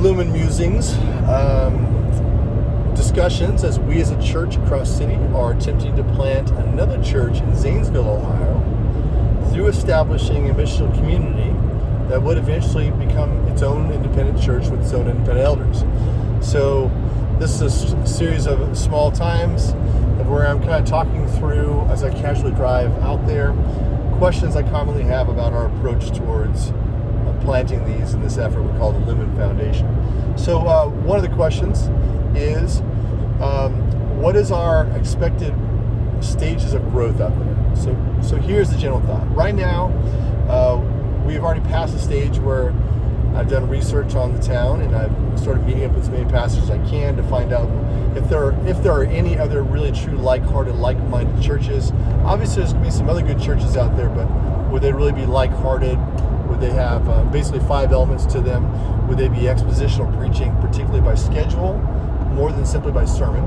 Lumen Musings discussions as we as a church across the city are attempting to plant another church in Zanesville, Ohio, through establishing a missional community that would eventually become its own independent church with its own independent elders. So this is a series of small times of where I'm kind of talking through, as I casually drive out there, questions I commonly have about our approach towards planting these in this effort we call the Lumen Foundation. So one of the questions is, what is our expected stages of growth out there? So here's the general thought. Right now, we've already passed the stage where I've done research on the town, and I've started meeting up with as many pastors as I can to find out if there are any other really true like-hearted, like-minded churches. Obviously, there's going to be some other good churches out there, but would they really be like-hearted? Would they have basically 5 elements to them? Would they be expositional preaching, particularly by schedule, more than simply by sermon?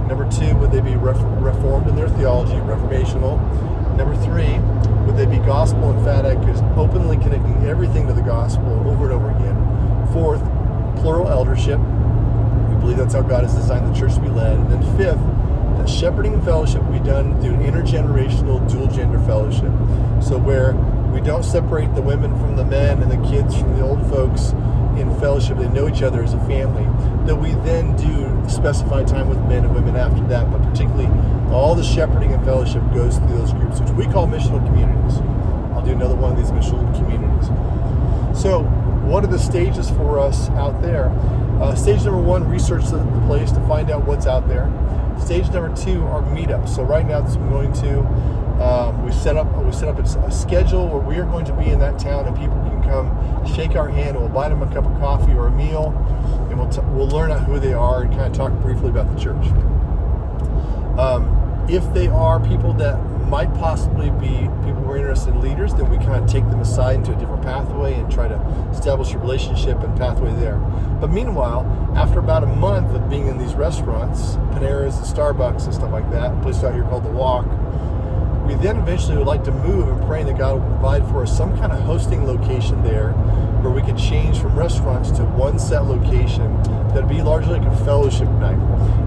Number 2, would they be reformed in their theology, reformational? Number 3, would they be gospel emphatic, is openly connecting everything to the gospel over and over again? 4th, plural eldership. We believe that's how God has designed the church to be led. And then 5th, that shepherding and fellowship will be done through intergenerational dual gender fellowship. So where we don't separate the women from the men and the kids from the old folks in fellowship. They know each other as a family. That we then do specified time with men and women after that, but particularly all the shepherding and fellowship goes through those groups, which we call missional communities. I'll do another one of these missional communities. So what are the stages for us out there? Stage number 1, research the place to find out what's out there. Stage number 2 are meetups. So right now, I'm going to we set up a schedule where we are going to be in that town, and people can come shake our hand, and we'll buy them a cup of coffee or a meal, and we'll learn out who they are and kind of talk briefly about the church. If they are people that might possibly be people who are interested in leaders, then we kind of take them aside into a different pathway and try to establish a relationship and pathway there. But meanwhile, after about a month of being in these restaurants, Panera's and Starbucks and stuff like that, a place out here called The Walk, we then eventually would like to move and pray that God will provide for us some kind of hosting location there where we could change from restaurants to one set location that would be largely like a fellowship night.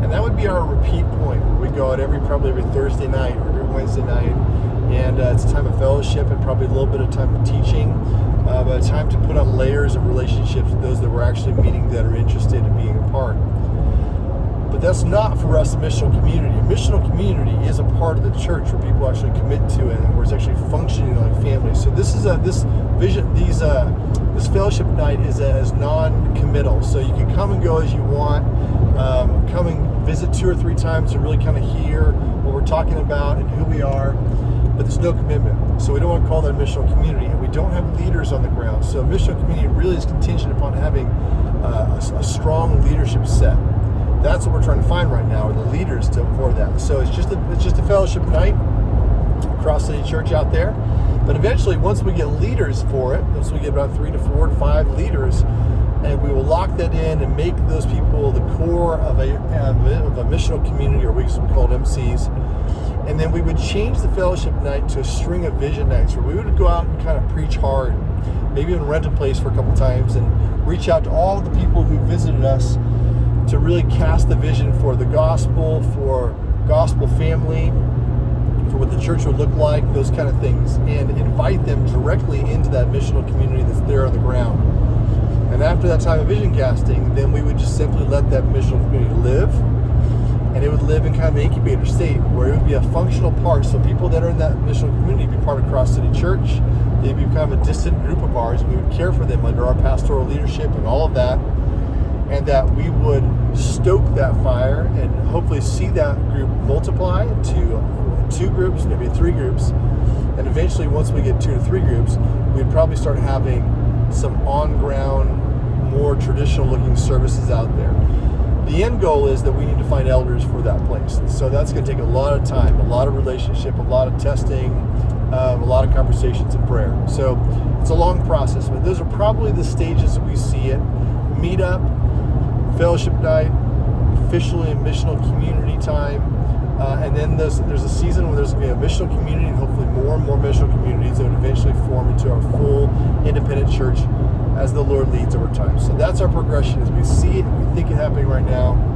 And that would be our repeat point. We go out probably every Thursday night or every Wednesday night, and it's a time of fellowship and probably a little bit of time of teaching, but a time to put on layers of relationships with those that we're actually meeting that are interested in being a part. But that's not for us a missional community. A missional community is a part of the church where people actually commit to it and where it's actually functioning like family. So this fellowship night is as non-committal. So you can come and go as you want. Come and visit 2 or 3 times to really kind of hear what we're talking about and who we are. But there's no commitment. So we don't want to call that a missional community. And we don't have leaders on the ground. So a missional community really is contingent upon having a strong leadership set. That's what we're trying to find right now, are the leaders for that. So it's just a fellowship night, Cross City Church out there. But eventually, once we get leaders for it, once we get about 3 to 4 to 5 leaders, and we will lock that in and make those people the core of a missional community, or we call it MCs. And then we would change the fellowship night to a string of vision nights where we would go out and kind of preach hard, maybe even rent a place for a couple times and reach out to all the people who visited us to really cast the vision for the gospel, for gospel family, for what the church would look like, those kind of things, and invite them directly into that missional community that's there on the ground. And after that time of vision casting, then we would just simply let that missional community live, and it would live in kind of an incubator state where it would be a functional part. So people that are in that missional community would be part of Cross City Church. They'd be kind of a distant group of ours, and we would care for them under our pastoral leadership and all of that. And that we would stoke that fire and hopefully see that group multiply to 2 groups, maybe 3 groups. And eventually, once we get 2 to 3 groups, we'd probably start having some on-ground, more traditional-looking services out there. The end goal is that we need to find elders for that place. So that's going to take a lot of time, a lot of relationship, a lot of testing, a lot of conversations and prayer. So it's a long process, but those are probably the stages that we see it. Meet up, fellowship night, officially a missional community time, and then there's a season where there's going to be a missional community, and hopefully more and more missional communities that would eventually form into our full independent church as the Lord leads over time. So that's our progression as we see it, we think it happening right now.